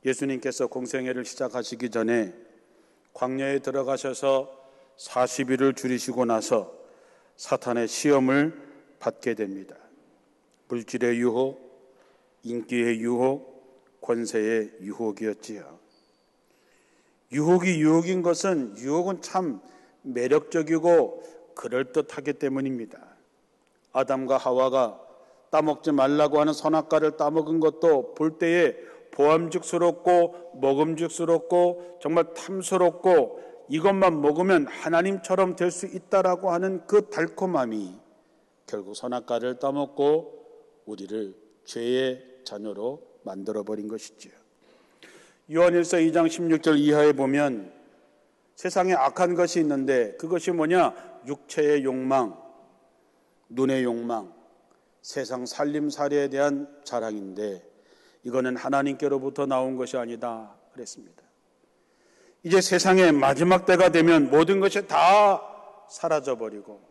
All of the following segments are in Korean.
예수님께서 공생애를 시작하시기 전에 광야에 들어가셔서 40일을 줄이시고 나서 사탄의 시험을 받게 됩니다. 물질의 유혹, 인기의 유혹, 권세의 유혹이었지요. 유혹인 것은 유혹은 참 매력적이고 그럴듯하기 때문입니다. 아담과 하와가 따먹지 말라고 하는 선악과를 따먹은 것도 볼 때에 보암직스럽고 먹음직스럽고 정말 탐스럽고 이것만 먹으면 하나님처럼 될 수 있다라고 하는 그 달콤함이 결국 선악과를 따먹고 우리를 죄의 자녀로 만들어버린 것이지요. 요한일서 2장 16절 이하에 보면 세상에 악한 것이 있는데 그것이 뭐냐? 육체의 욕망, 눈의 욕망, 세상 살림살이에 대한 자랑인데 이거는 하나님께로부터 나온 것이 아니다 그랬습니다. 이제 세상의 마지막 때가 되면 모든 것이 다 사라져버리고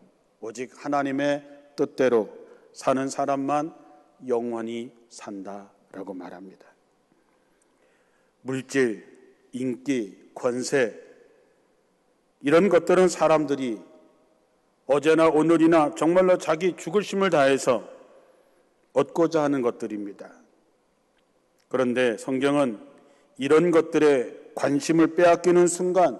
오직 하나님의 뜻대로 사는 사람만 영원히 산다라고 말합니다. 물질, 인기, 권세 이런 것들은 사람들이 어제나 오늘이나 정말로 자기 죽을 힘을 다해서 얻고자 하는 것들입니다. 그런데 성경은 이런 것들에 관심을 빼앗기는 순간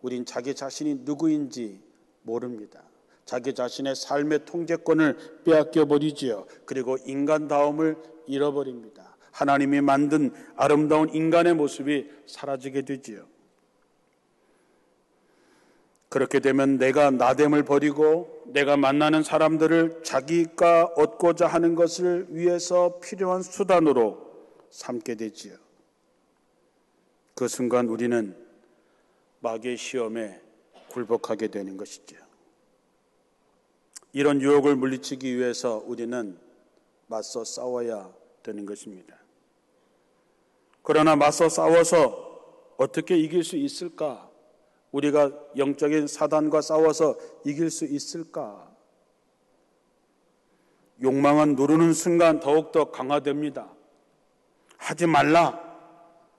우린 자기 자신이 누구인지 모릅니다. 자기 자신의 삶의 통제권을 빼앗겨 버리지요. 그리고 인간다움을 잃어버립니다. 하나님이 만든 아름다운 인간의 모습이 사라지게 되지요. 그렇게 되면 내가 나됨을 버리고 내가 만나는 사람들을 자기가 얻고자 하는 것을 위해서 필요한 수단으로 삼게 되지요. 그 순간 우리는 마귀의 시험에 굴복하게 되는 것이죠. 이런 유혹을 물리치기 위해서 우리는 맞서 싸워야 되는 것입니다. 그러나 맞서 싸워서 어떻게 이길 수 있을까? 우리가 영적인 사단과 싸워서 이길 수 있을까? 욕망은 누르는 순간 더욱더 강화됩니다. 하지 말라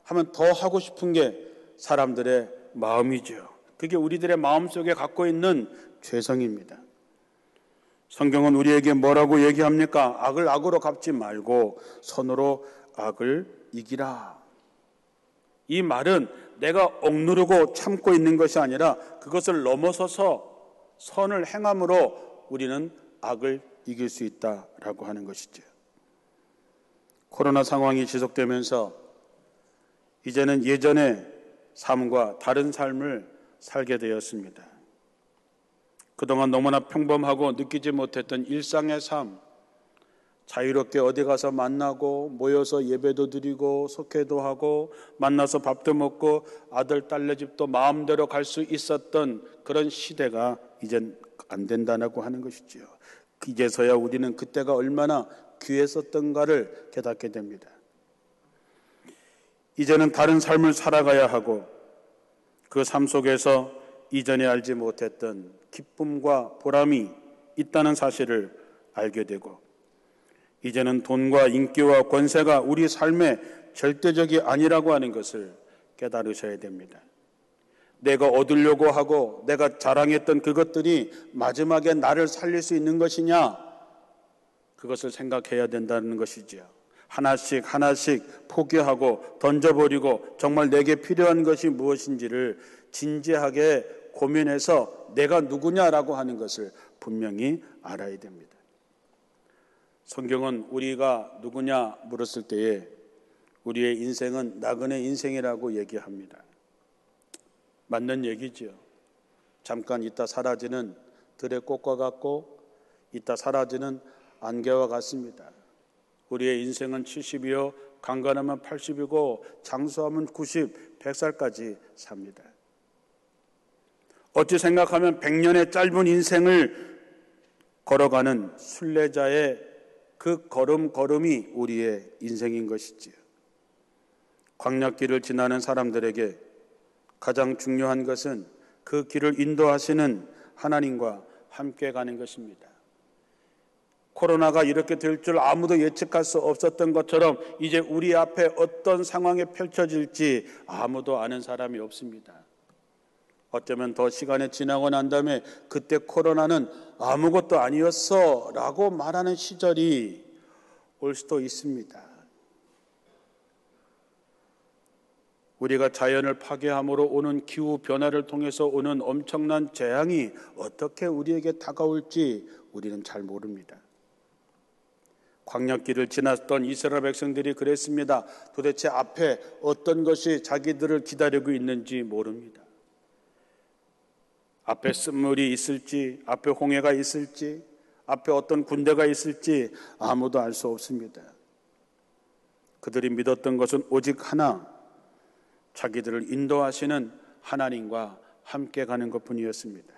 하면 더 하고 싶은 게 사람들의 마음이죠. 그게 우리들의 마음속에 갖고 있는 죄성입니다. 성경은 우리에게 뭐라고 얘기합니까? 악을 악으로 갚지 말고 선으로 악을 이기라. 이 말은 내가 억누르고 참고 있는 것이 아니라 그것을 넘어서서 선을 행함으로 우리는 악을 이길 수 있다라고 하는 것이죠. 코로나 상황이 지속되면서 이제는 예전의 삶과 다른 삶을 살게 되었습니다. 그동안 너무나 평범하고 느끼지 못했던 일상의 삶, 자유롭게 어디 가서 만나고 모여서 예배도 드리고 속회도 하고 만나서 밥도 먹고 아들 딸네 집도 마음대로 갈 수 있었던 그런 시대가 이젠 안 된다고 하는 것이지요. 이제서야 우리는 그때가 얼마나 귀했었던가를 깨닫게 됩니다. 이제는 다른 삶을 살아가야 하고 그 삶 속에서 이전에 알지 못했던 기쁨과 보람이 있다는 사실을 알게 되고 이제는 돈과 인기와 권세가 우리 삶의 절대적이 아니라고 하는 것을 깨달으셔야 됩니다. 내가 얻으려고 하고 내가 자랑했던 그것들이 마지막에 나를 살릴 수 있는 것이냐? 그것을 생각해야 된다는 것이지요. 하나씩 포기하고 던져버리고 정말 내게 필요한 것이 무엇인지를 진지하게 고민해서 내가 누구냐라고 하는 것을 분명히 알아야 됩니다. 성경은 우리가 누구냐 물었을 때에 우리의 인생은 나그네 인생이라고 얘기합니다. 맞는 얘기지요. 잠깐 있다 사라지는 들의 꽃과 같고 있다 사라지는 안개와 같습니다. 우리의 인생은 70이요 강건하면 80이고 장수하면 90, 100살까지 삽니다. 어찌 생각하면 100년의 짧은 인생을 걸어가는 순례자의 그 걸음걸음이 우리의 인생인 것이지요. 광야길을 지나는 사람들에게 가장 중요한 것은 그 길을 인도하시는 하나님과 함께 가는 것입니다. 코로나가 이렇게 될 줄 아무도 예측할 수 없었던 것처럼 이제 우리 앞에 어떤 상황이 펼쳐질지 아무도 아는 사람이 없습니다. 어쩌면 더 시간이 지나고 난 다음에 그때 코로나는 아무것도 아니었어 라고 말하는 시절이 올 수도 있습니다. 우리가 자연을 파괴함으로 오는 기후 변화를 통해서 오는 엄청난 재앙이 어떻게 우리에게 다가올지 우리는 잘 모릅니다. 광야길을 지났던 이스라엘 백성들이 그랬습니다. 도대체 앞에 어떤 것이 자기들을 기다리고 있는지 모릅니다. 앞에 쓴물이 있을지, 앞에 홍해가 있을지, 앞에 어떤 군대가 있을지 아무도 알 수 없습니다. 그들이 믿었던 것은 오직 하나, 자기들을 인도하시는 하나님과 함께 가는 것뿐이었습니다.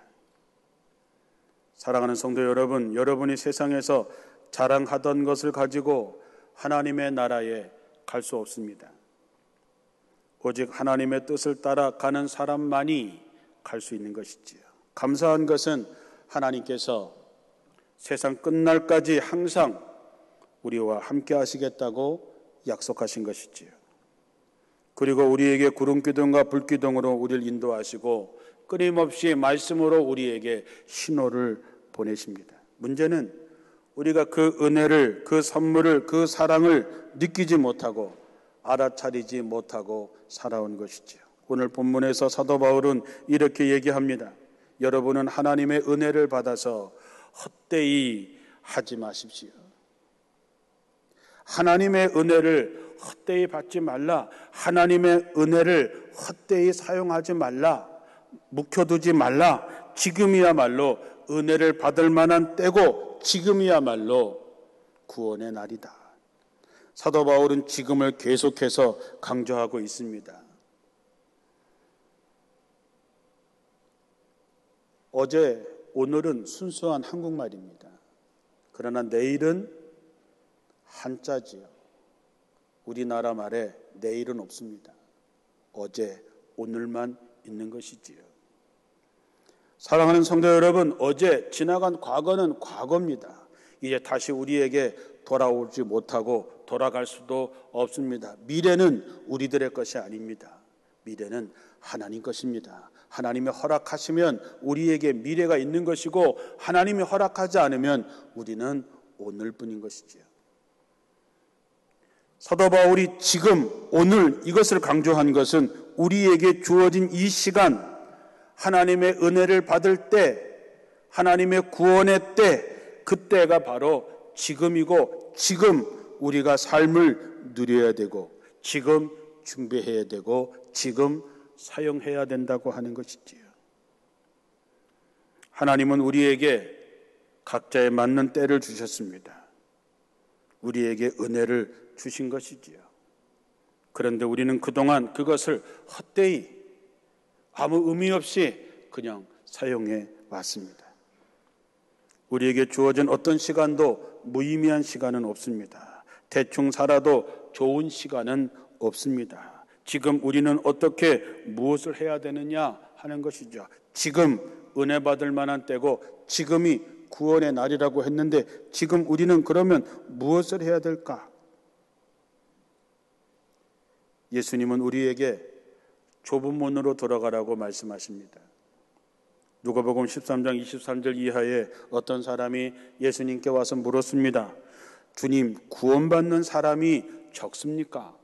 사랑하는 성도 여러분, 여러분이 세상에서 자랑하던 것을 가지고 하나님의 나라에 갈 수 없습니다. 오직 하나님의 뜻을 따라 가는 사람만이 갈 수 있는 것이지요. 감사한 것은 하나님께서 세상 끝날까지 항상 우리와 함께 하시겠다고 약속하신 것이지요. 그리고 우리에게 구름기둥과 불기둥으로 우리를 인도하시고 끊임없이 말씀으로 우리에게 신호를 보내십니다. 문제는 우리가 그 은혜를, 그 선물을, 그 사랑을 느끼지 못하고 알아차리지 못하고 살아온 것이지요. 오늘 본문에서 사도 바울은 이렇게 얘기합니다. 여러분은 하나님의 은혜를 받아서 헛되이 하지 마십시오. 하나님의 은혜를 헛되이 받지 말라. 하나님의 은혜를 헛되이 사용하지 말라. 묵혀두지 말라. 지금이야말로 은혜를 받을 만한 때고 지금이야말로 구원의 날이다. 사도 바울은 지금을 계속해서 강조하고 있습니다. 어제, 오늘은 순수한 한국말입니다. 그러나 내일은 한자지요. 우리나라 말에 내일은 없습니다. 어제, 오늘만 있는 것이지요. 사랑하는 성도 여러분, 어제 지나간 과거는 과거입니다. 이제 다시 우리에게 돌아오지 못하고 돌아갈 수도 없습니다. 미래는 우리들의 것이 아닙니다. 미래는 하나님 것입니다. 하나님이 허락하시면 우리에게 미래가 있는 것이고 하나님이 허락하지 않으면 우리는 오늘뿐인 것이지요. 사도 바울이 지금 오늘 이것을 강조한 것은 우리에게 주어진 이 시간, 하나님의 은혜를 받을 때, 하나님의 구원의 때, 그때가 바로 지금이고 지금 우리가 삶을 누려야 되고 지금 준비해야 되고 지금 사용해야 된다고 하는 것이지요. 하나님은 우리에게 각자에 맞는 때를 주셨습니다. 우리에게 은혜를 주신 것이지요. 그런데 우리는 그동안 그것을 헛되이 아무 의미 없이 그냥 사용해 왔습니다. 우리에게 주어진 어떤 시간도 무의미한 시간은 없습니다. 대충 살아도 좋은 시간은 없습니다. 지금 우리는 어떻게 무엇을 해야 되느냐 하는 것이죠. 지금 은혜 받을 만한 때고 지금이 구원의 날이라고 했는데 지금 우리는 그러면 무엇을 해야 될까? 예수님은 우리에게 좁은 문으로 들어가라고 말씀하십니다. 누가복음 13장 23절 이하에 어떤 사람이 예수님께 와서 물었습니다. 주님, 구원받는 사람이 적습니까?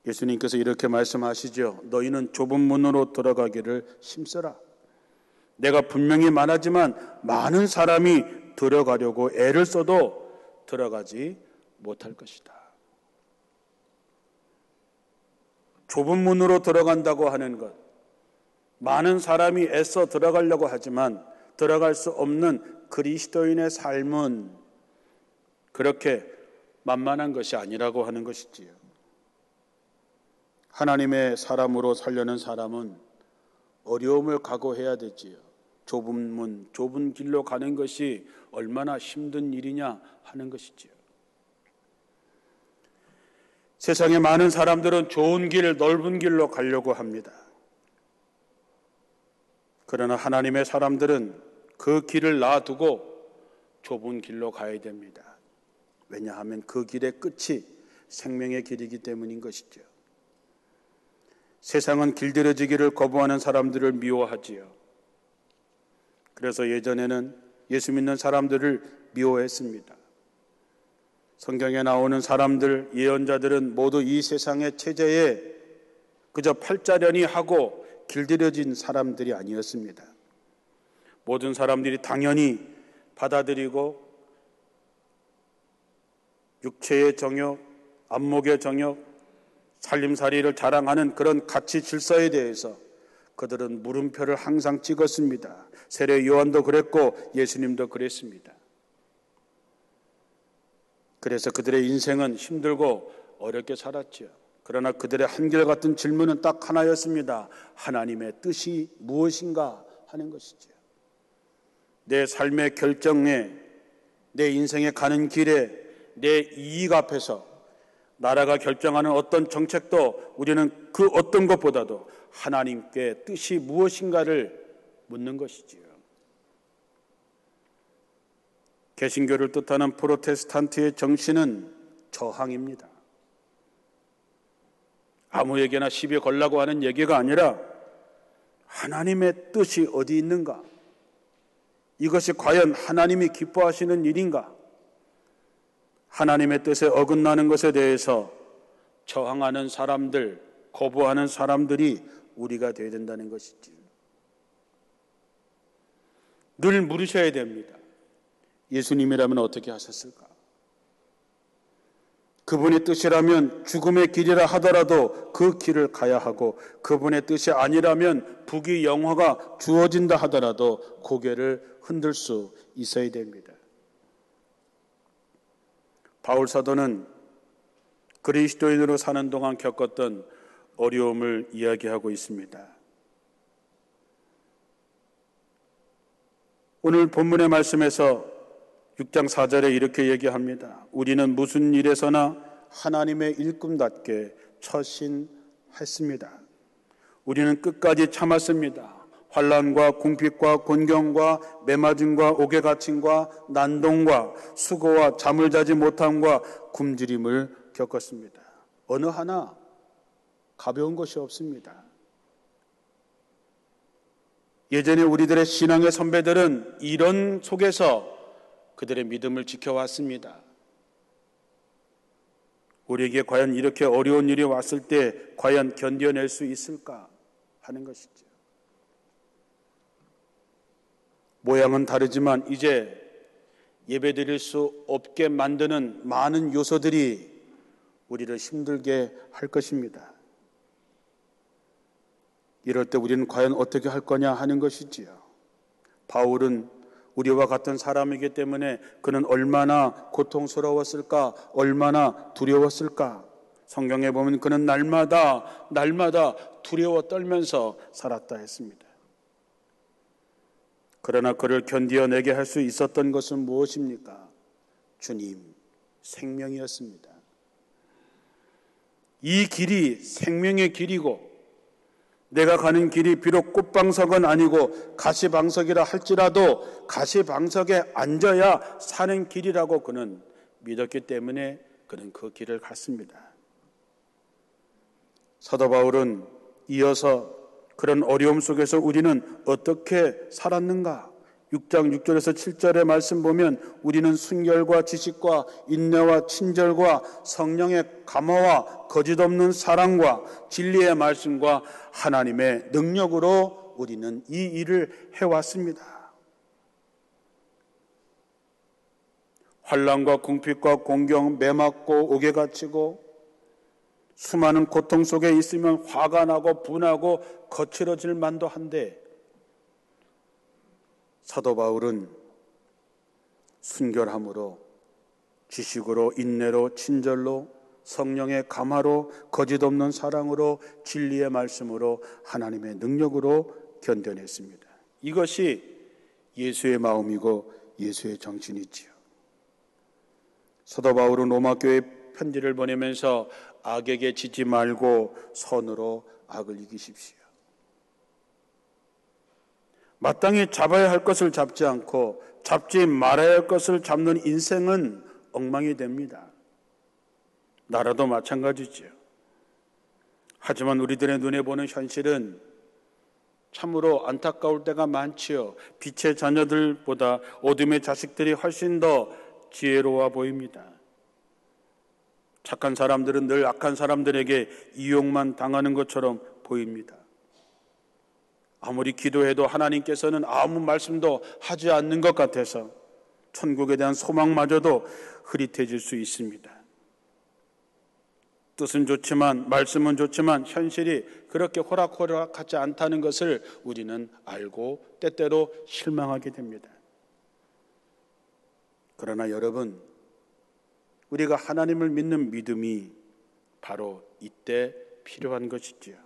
예수님께서 이렇게 말씀하시죠. 너희는 좁은 문으로 들어가기를 힘써라. 내가 분명히 말하지만 많은 사람이 들어가려고 애를 써도 들어가지 못할 것이다. 좁은 문으로 들어간다고 하는 것, 많은 사람이 애써 들어가려고 하지만 들어갈 수 없는 그리스도인의 삶은 그렇게 만만한 것이 아니라고 하는 것이지요. 하나님의 사람으로 살려는 사람은 어려움을 각오해야 되지요. 좁은 문, 좁은 길로 가는 것이 얼마나 힘든 일이냐 하는 것이지요. 세상에 많은 사람들은 좋은 길, 넓은 길로 가려고 합니다. 그러나 하나님의 사람들은 그 길을 놔두고 좁은 길로 가야 됩니다. 왜냐하면 그 길의 끝이 생명의 길이기 때문인 것이죠. 세상은 길들여지기를 거부하는 사람들을 미워하지요. 그래서 예전에는 예수 믿는 사람들을 미워했습니다. 성경에 나오는 사람들, 예언자들은 모두 이 세상의 체제에 그저 팔자련이 하고 길들여진 사람들이 아니었습니다. 모든 사람들이 당연히 받아들이고 육체의 정욕, 안목의 정욕, 살림살이를 자랑하는 그런 가치 질서에 대해서 그들은 물음표를 항상 찍었습니다. 세례 요한도 그랬고 예수님도 그랬습니다. 그래서 그들의 인생은 힘들고 어렵게 살았죠. 그러나 그들의 한결같은 질문은 딱 하나였습니다. 하나님의 뜻이 무엇인가 하는 것이죠. 내 삶의 결정에, 내 인생에 가는 길에, 내 이익 앞에서 나라가 결정하는 어떤 정책도 우리는 그 어떤 것보다도 하나님께 뜻이 무엇인가를 묻는 것이지요. 개신교를 뜻하는 프로테스탄트의 정신은 저항입니다. 아무에게나 시비 걸라고 하는 얘기가 아니라 하나님의 뜻이 어디 있는가? 이것이 과연 하나님이 기뻐하시는 일인가? 하나님의 뜻에 어긋나는 것에 대해서 저항하는 사람들, 거부하는 사람들이 우리가 되어야 된다는 것이지. 늘 물으셔야 됩니다. 예수님이라면 어떻게 하셨을까? 그분의 뜻이라면 죽음의 길이라 하더라도 그 길을 가야 하고, 그분의 뜻이 아니라면 부귀 영화가 주어진다 하더라도 고개를 흔들 수 있어야 됩니다. 바울 사도는 그리스도인으로 사는 동안 겪었던 어려움을 이야기하고 있습니다. 오늘 본문의 말씀에서 6장 4절에 이렇게 얘기합니다. 우리는 무슨 일에서나 하나님의 일꾼답게 처신했습니다. 우리는 끝까지 참았습니다. 환난과 궁핍과 곤경과 매맞음과 옥에갇힘과 난동과 수고와 잠을 자지 못함과 굶주림을 겪었습니다. 어느 하나 가벼운 것이 없습니다. 예전에 우리들의 신앙의 선배들은 이런 속에서 그들의 믿음을 지켜왔습니다. 우리에게 과연 이렇게 어려운 일이 왔을 때 과연 견뎌낼 수 있을까 하는 것이죠. 모양은 다르지만 이제 예배드릴 수 없게 만드는 많은 요소들이 우리를 힘들게 할 것입니다. 이럴 때 우리는 과연 어떻게 할 거냐 하는 것이지요. 바울은 우리와 같은 사람이기 때문에 그는 얼마나 고통스러웠을까, 얼마나 두려웠을까. 성경에 보면 그는 날마다 두려워 떨면서 살았다 했습니다. 그러나 그를 견디어내게 할 수 있었던 것은 무엇입니까? 주님, 생명이었습니다. 이 길이 생명의 길이고, 내가 가는 길이 비록 꽃방석은 아니고 가시방석이라 할지라도 가시방석에 앉아야 사는 길이라고 그는 믿었기 때문에 그는 그 길을 갔습니다. 사도 바울은 이어서 그런 어려움 속에서 우리는 어떻게 살았는가? 6장 6절에서 7절의 말씀 보면 우리는 순결과 지식과 인내와 친절과 성령의 감화와 거짓없는 사랑과 진리의 말씀과 하나님의 능력으로 우리는 이 일을 해왔습니다. 환난과 궁핍과 공경, 매맞고 옥에 갇히고 수많은 고통 속에 있으면 화가 나고 분하고 거칠어질 만도 한데, 사도 바울은 순결함으로, 지식으로, 인내로, 친절로, 성령의 감화로, 거짓없는 사랑으로, 진리의 말씀으로, 하나님의 능력으로 견뎌냈습니다. 이것이 예수의 마음이고 예수의 정신이지요. 사도 바울은 로마교회에 편지를 보내면서 악에게 지지 말고 선으로 악을 이기십시오. 마땅히 잡아야 할 것을 잡지 않고 잡지 말아야 할 것을 잡는 인생은 엉망이 됩니다. 나라도 마찬가지지요. 하지만 우리들의 눈에 보는 현실은 참으로 안타까울 때가 많지요. 빛의 자녀들보다 어둠의 자식들이 훨씬 더 지혜로워 보입니다. 착한 사람들은 늘 악한 사람들에게 이용만 당하는 것처럼 보입니다. 아무리 기도해도 하나님께서는 아무 말씀도 하지 않는 것 같아서 천국에 대한 소망마저도 흐릿해질 수 있습니다. 뜻은 좋지만, 말씀은 좋지만 현실이 그렇게 호락호락하지 않다는 것을 우리는 알고 때때로 실망하게 됩니다. 그러나 여러분, 우리가 하나님을 믿는 믿음이 바로 이때 필요한 것이지요.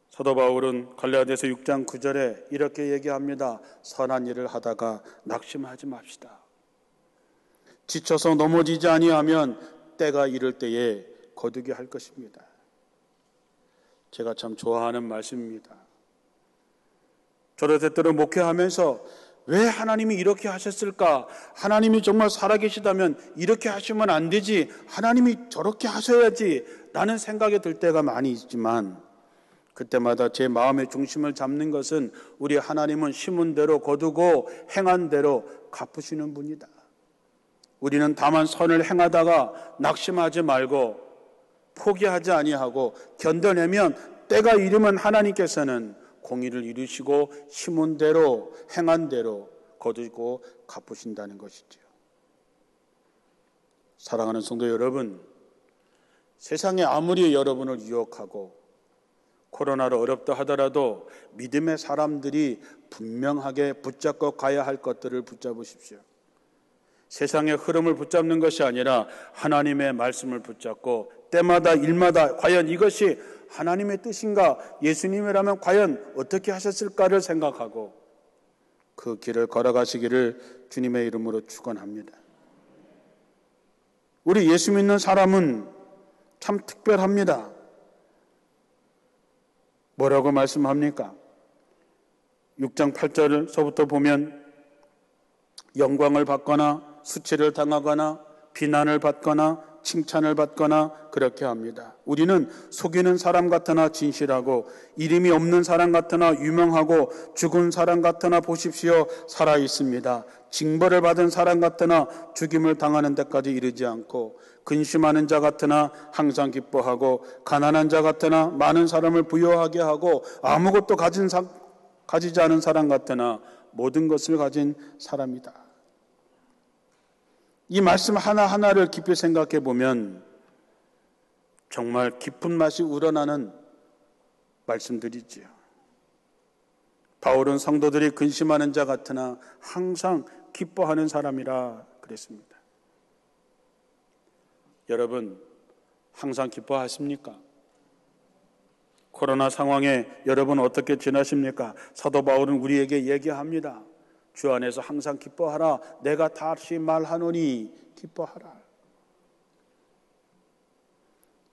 사도 바울은 갈라디아서 6장 9절에 이렇게 얘기합니다. 선한 일을 하다가 낙심하지 맙시다. 지쳐서 넘어지지 아니하면 때가 이를 때에 거두게 할 것입니다. 제가 참 좋아하는 말씀입니다. 저도 때때로 목회하면서 왜 하나님이 이렇게 하셨을까? 하나님이 정말 살아계시다면 이렇게 하시면 안 되지. 하나님이 저렇게 하셔야지. 라는 생각이 들 때가 많이 있지만 그때마다 제 마음의 중심을 잡는 것은 우리 하나님은 심은 대로 거두고 행한 대로 갚으시는 분이다. 우리는 다만 선을 행하다가 낙심하지 말고 포기하지 아니하고 견뎌내면 때가 이르면 하나님께서는 공의를 이루시고 심은 대로 행한 대로 거두고 갚으신다는 것이죠. 사랑하는 성도 여러분, 세상에 아무리 여러분을 유혹하고 코로나로 어렵다 하더라도 믿음의 사람들이 분명하게 붙잡고 가야 할 것들을 붙잡으십시오. 세상의 흐름을 붙잡는 것이 아니라 하나님의 말씀을 붙잡고 때마다 일마다 과연 이것이 하나님의 뜻인가, 예수님이라면 과연 어떻게 하셨을까를 생각하고 그 길을 걸어가시기를 주님의 이름으로 축원합니다. 우리 예수 믿는 사람은 참 특별합니다. 뭐라고 말씀합니까? 6장 8절서부터 보면 영광을 받거나 수치를 당하거나 비난을 받거나 칭찬을 받거나 그렇게 합니다. 우리는 속이는 사람 같으나 진실하고 이름이 없는 사람 같으나 유명하고 죽은 사람 같으나 보십시오 살아 있습니다. 징벌을 받은 사람 같으나 죽임을 당하는 데까지 이르지 않고 근심하는 자 같으나 항상 기뻐하고 가난한 자 같으나 많은 사람을 부유하게 하고 아무것도 가지지 않은 사람 같으나 모든 것을 가진 사람이다. 이 말씀 하나하나를 깊이 생각해 보면 정말 깊은 맛이 우러나는 말씀들이지요. 바울은 성도들이 근심하는 자 같으나 항상 기뻐하는 사람이라 그랬습니다. 여러분, 항상 기뻐하십니까? 코로나 상황에 여러분 어떻게 지나십니까? 사도 바울은 우리에게 얘기합니다. 주 안에서 항상 기뻐하라. 내가 다시 말하노니 기뻐하라.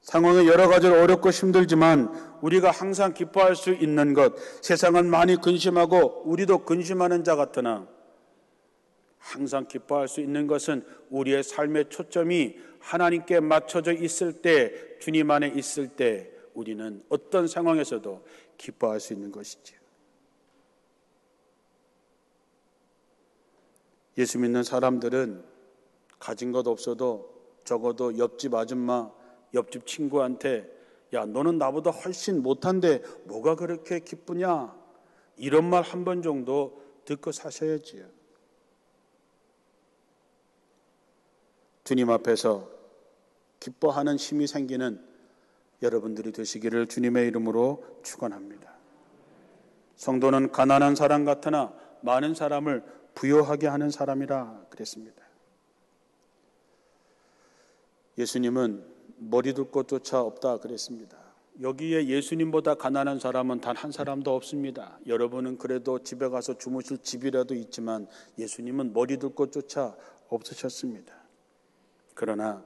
상황이 여러 가지로 어렵고 힘들지만 우리가 항상 기뻐할 수 있는 것, 세상은 많이 근심하고 우리도 근심하는 자 같으나 항상 기뻐할 수 있는 것은 우리의 삶의 초점이 하나님께 맞춰져 있을 때, 주님 안에 있을 때 우리는 어떤 상황에서도 기뻐할 수 있는 것이지요. 예수 믿는 사람들은 가진 것 없어도 적어도 옆집 아줌마, 옆집 친구한테 야, 너는 나보다 훨씬 못한데 뭐가 그렇게 기쁘냐? 이런 말 한 번 정도 듣고 사셔야지요. 주님 앞에서 기뻐하는 힘이 생기는 여러분들이 되시기를 주님의 이름으로 축원합니다. 성도는 가난한 사람 같으나 많은 사람을 부요하게 하는 사람이라 그랬습니다. 예수님은 머리 둘 곳조차 없다 그랬습니다. 여기에 예수님보다 가난한 사람은 단 한 사람도 없습니다. 여러분은 그래도 집에 가서 주무실 집이라도 있지만 예수님은 머리 둘 곳조차 없으셨습니다. 그러나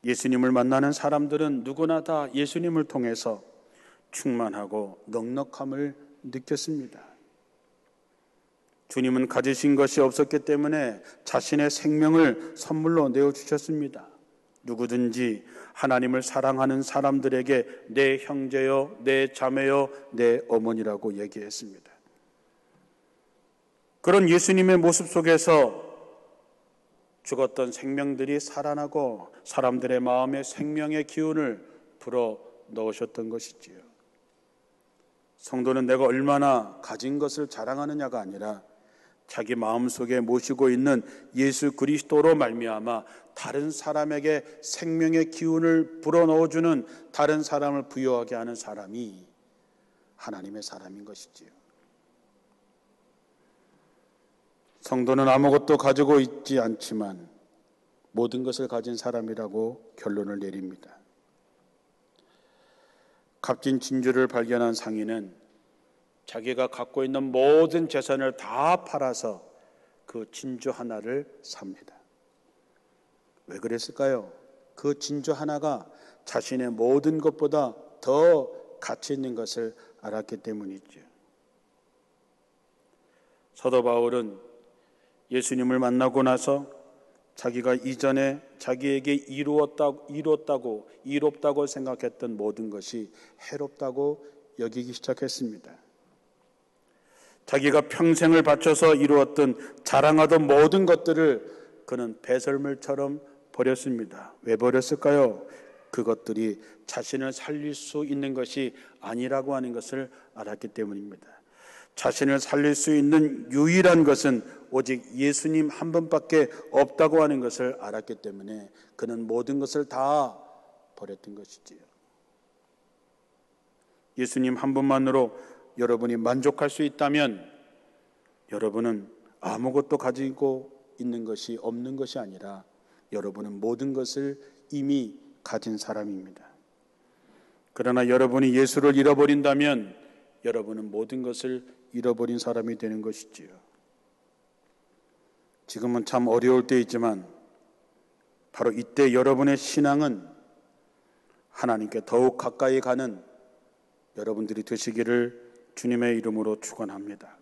예수님을 만나는 사람들은 누구나 다 예수님을 통해서 충만하고 넉넉함을 느꼈습니다. 주님은 가지신 것이 없었기 때문에 자신의 생명을 선물로 내어주셨습니다. 누구든지 하나님을 사랑하는 사람들에게 내 형제요, 내 자매요, 내 어머니라고 얘기했습니다. 그런 예수님의 모습 속에서 죽었던 생명들이 살아나고 사람들의 마음에 생명의 기운을 불어 넣으셨던 것이지요. 성도는 내가 얼마나 가진 것을 자랑하느냐가 아니라 자기 마음속에 모시고 있는 예수 그리스도로 말미암아 다른 사람에게 생명의 기운을 불어넣어주는, 다른 사람을 부여하게 하는 사람이 하나님의 사람인 것이지요. 성도는 아무것도 가지고 있지 않지만 모든 것을 가진 사람이라고 결론을 내립니다. 값진 진주를 발견한 상인은 자기가 갖고 있는 모든 재산을 다 팔아서 그 진주 하나를 삽니다. 왜 그랬을까요? 그 진주 하나가 자신의 모든 것보다 더 가치 있는 것을 알았기 때문이죠. 사도 바울은 예수님을 만나고 나서 자기가 이전에 자기에게 이롭다고 생각했던 모든 것이 해롭다고 여기기 시작했습니다. 자기가 평생을 바쳐서 이루었던, 자랑하던 모든 것들을 그는 배설물처럼 버렸습니다. 왜 버렸을까요? 그것들이 자신을 살릴 수 있는 것이 아니라고 하는 것을 알았기 때문입니다. 자신을 살릴 수 있는 유일한 것은 오직 예수님 한 분밖에 없다고 하는 것을 알았기 때문에 그는 모든 것을 다 버렸던 것이지요. 예수님 한 분만으로 여러분이 만족할 수 있다면 여러분은 아무것도 가지고 있는 것이 없는 것이 아니라 여러분은 모든 것을 이미 가진 사람입니다. 그러나 여러분이 예수를 잃어버린다면 여러분은 모든 것을 잃어버린 사람이 되는 것이지요. 지금은 참 어려울 때이지만 바로 이때 여러분의 신앙은 하나님께 더욱 가까이 가는 여러분들이 되시기를 주님의 이름으로 축원합니다.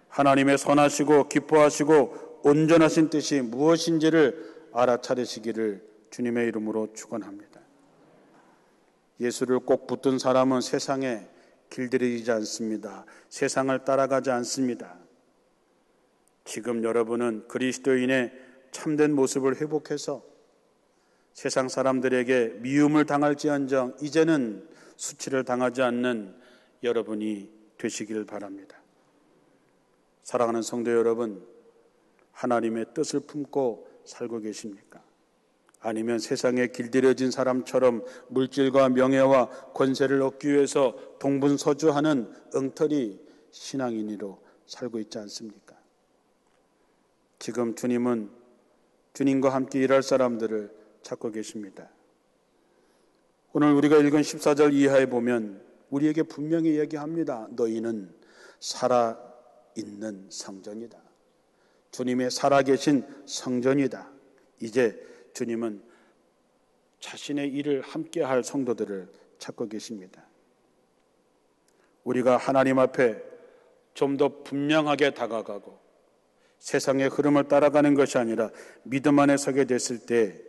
하나님의 선하시고 기뻐하시고 온전하신 뜻이 무엇인지를 알아차리시기를 주님의 이름으로 축원합니다. 예수를 꼭 붙든 사람은 세상에 길들이지 않습니다. 세상을 따라가지 않습니다. 지금 여러분은 그리스도인의 참된 모습을 회복해서 세상 사람들에게 미움을 당할지언정 이제는 수치를 당하지 않는 여러분이 되시길 바랍니다. 사랑하는 성도 여러분, 하나님의 뜻을 품고 살고 계십니까? 아니면 세상에 길들여진 사람처럼 물질과 명예와 권세를 얻기 위해서 동분서주하는 엉터리 신앙인으로 살고 있지 않습니까? 지금 주님은 주님과 함께 일할 사람들을 찾고 계십니다. 오늘 우리가 읽은 14절 이하에 보면 우리에게 분명히 얘기합니다. 너희는 살아있는 성전이다. 주님의 살아계신 성전이다. 이제 주님은 자신의 일을 함께할 성도들을 찾고 계십니다. 우리가 하나님 앞에 좀 더 분명하게 다가가고 세상의 흐름을 따라가는 것이 아니라 믿음 안에 서게 됐을 때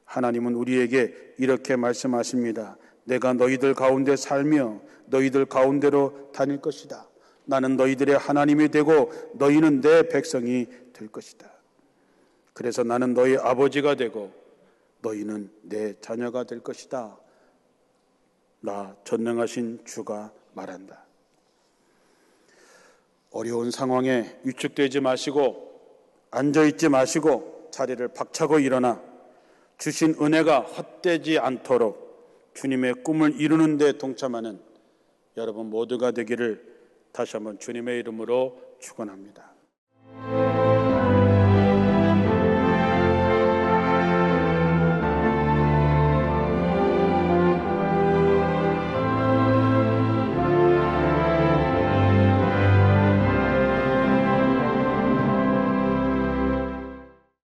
하나님은 우리에게 이렇게 말씀하십니다. 내가 너희들 가운데 살며 너희들 가운데로 다닐 것이다. 나는 너희들의 하나님이 되고 너희는 내 백성이 될 것이다. 그래서 나는 너희 아버지가 되고 너희는 내 자녀가 될 것이다. 나 전능하신 주가 말한다. 어려운 상황에 위축되지 마시고 앉아있지 마시고 자리를 박차고 일어나 주신 은혜가 헛되지 않도록 주님의 꿈을 이루는 데 동참하는 여러분 모두가 되기를 다시 한번 주님의 이름으로 축원합니다.